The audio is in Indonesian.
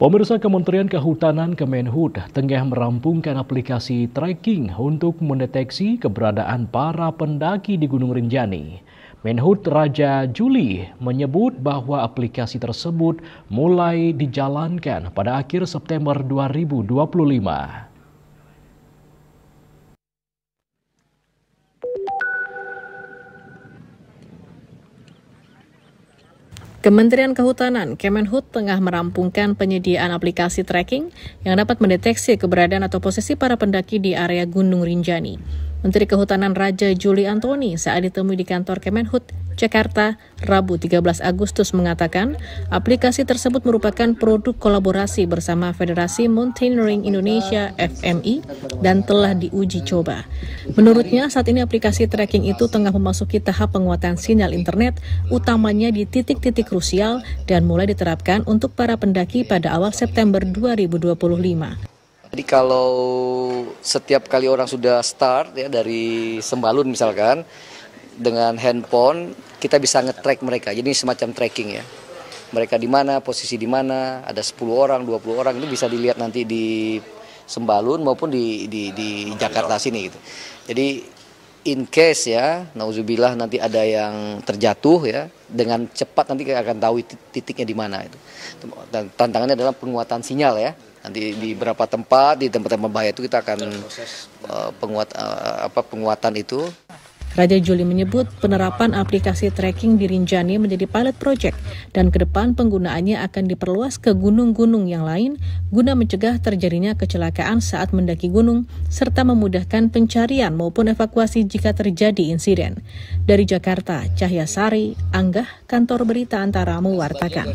Pemirsa, Kementerian Kehutanan Kemenhut tengah merampungkan aplikasi tracking untuk mendeteksi keberadaan para pendaki di Gunung Rinjani. Menhut Raja Juli menyebut bahwa aplikasi tersebut mulai dijalankan pada akhir September 2025. Kementerian Kehutanan Kemenhut tengah merampungkan penyediaan aplikasi tracking yang dapat mendeteksi keberadaan atau posisi para pendaki di area Gunung Rinjani. Menteri Kehutanan Raja Juli Antoni saat ditemui di kantor Kemenhut, Jakarta, Rabu 13 Agustus mengatakan aplikasi tersebut merupakan produk kolaborasi bersama Federasi Mountaineering Indonesia (FMI) dan telah diuji coba. Menurutnya, saat ini aplikasi tracking itu tengah memasuki tahap penguatan sinyal internet, utamanya di titik-titik krusial dan mulai diterapkan untuk para pendaki pada awal September 2025. Jadi kalau setiap kali orang sudah start ya dari Sembalun misalkan, dengan handphone kita bisa nge-track mereka. Jadi semacam tracking ya. Mereka di mana, posisi di mana, ada 10 orang, 20 orang itu bisa dilihat nanti di Sembalun maupun di Jakarta sini gitu. Jadi in case ya, nauzubillah nanti ada yang terjatuh ya, dengan cepat nanti kita akan tahu titiknya di mana itu. Dan tantangannya adalah penguatan sinyal ya. Nanti di beberapa tempat, di tempat-tempat bahaya itu kita akan penguatan itu. Raja Juli menyebut penerapan aplikasi tracking di Rinjani menjadi pilot project dan ke depan penggunaannya akan diperluas ke gunung-gunung yang lain guna mencegah terjadinya kecelakaan saat mendaki gunung serta memudahkan pencarian maupun evakuasi jika terjadi insiden. Dari Jakarta, Cahya Sari, Anggah, Kantor Berita Antara mewartakan.